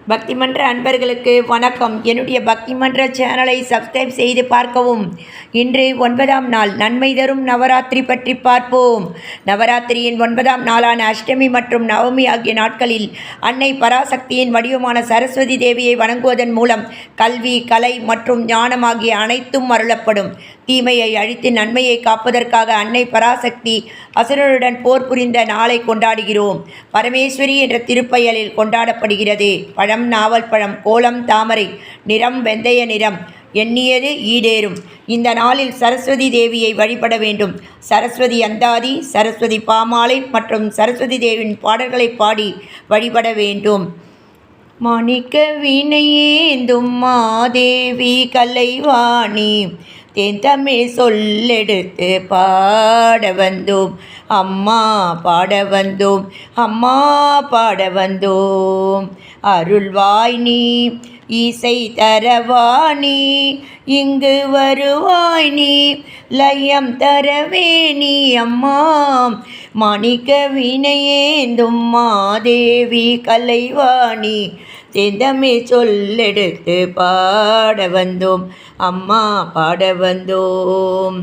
பக்தி மன்ற அன்பர்களுக்கு வணக்கம். என்னுடைய பக்தி மன்ற சேனலை சப்ஸ்கிரைப் செய்து பார்க்கவும். இன்று 9ஆம் நாள் நன்மை தரும் நவராத்திரி பற்றி பார்ப்போம். நவராத்திரியின் 9ஆம் நாளான அஷ்டமி மற்றும் நவமி ஆகிய நாட்களில் அன்னை பராசக்தியின் வடிவமான சரஸ்வதி தேவியை வணங்குவதன் மூலம் கல்வி, கலை மற்றும் ஞானம் ஆகிய அனைத்தும் அருளப்படும். தீமையை அழித்து நன்மையை காப்பதற்காக அன்னை பராசக்தி அசுரருடன் போர் புரிந்த நாளை கொண்டாடுகிறோம். பரமேஸ்வரி என்ற திருப்பெயரில் கொண்டாடப்படுகிறது. பழம் நாவல் பழம், கோலம் தாமரை, நிறம் வெந்தய நிறம், எண்ணியது ஈடேறும். இந்த நாளில் சரஸ்வதி தேவியை வழிபட வேண்டும். சரஸ்வதி அந்தாதி, சரஸ்வதி பாமாலை மற்றும் சரஸ்வதி தேவியின் பாடல்களை பாடி வழிபட வேண்டும். மாணிக்க வீணையேந்தும் மாதேவி கலைவாணி, தேந்தமிழ் சொல்லெடுத்து பாட வந்தோம் அம்மா, பாட வந்தோம் அம்மா, பாட வந்தோம். அருள்வாய் நீ, இசை தரவாணி, இங்கு வருவாய் நீ, லயம் தரவே நீ அம்மா. மாணிக்க வீணையேந்தும் மாதேவி கலைவாணி, தேந்தமே சொல்லெடுத்து பாட வந்தோம் அம்மா, பாட வந்தோம்.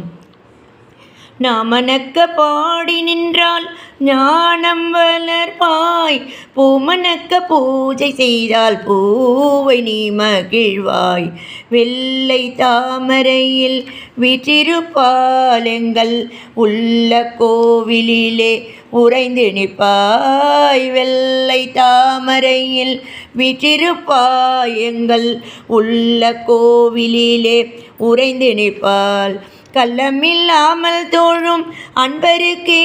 நாமனக்க பாடி நின்றால் ஞானம் வளர்வாய், பூமனக்க பூஜை செய்தால் பூவை நீ மகிழ்வாய். வெள்ளை தாமரையில் வீற்றிருப்பால் எங்கள் உள்ள கோவிலிலே உறைந்து நிற்பாய். வெள்ளை தாமரையில் வீற்றிருப்பாய் எங்கள் உள்ள கோவிலிலே உறைந்து நிற்பாள். கள்ளமில்லாமல் தோழும் அன்பருக்கே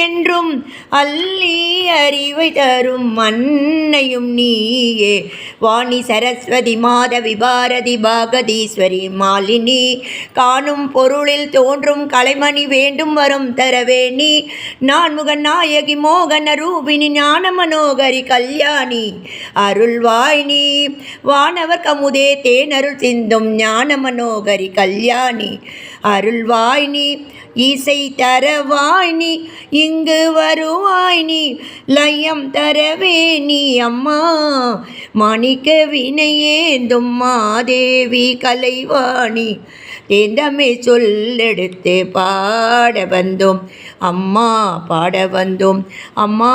என்றும் அள்ளி அறிவை தரும் அன்னையும் நீயே. வாணி சரஸ்வதி மாதவி பாரதி பாகதீஸ்வரி மாலினி, காணும் பொருளில் தோன்றும் கலைமணி வேண்டும் வரும் தரவே நீ. நான்முகன் நாயகி மோகன ரூபிணி ஞான மனோகரி கல்யாணி, அருள்வாய் நீ. வானவர் கமுதே தேனருள் சிந்தும் ஞான மனோகரி கல்யாணி, அருள்வாய் நீ. இசை தரவாய் நீ, இங்கு வருவாய் நீ, லயம் தரவே நீ அம்மா. மாணிக்க வினையேந்தும் மாதேவி கலைவாணி, தேந்தமே சொல்லெடுத்து பாட வந்தோம் அம்மா, பாட வந்தோம் அம்மா,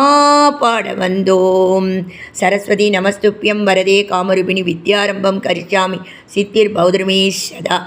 பாட வந்தோம். சரஸ்வதி நமஸ்துப்யம் வரதே காமரூபிணி வித்யாரம்பம் கரிச்சாமி, சித்திர் பௌத்ரமே சதா.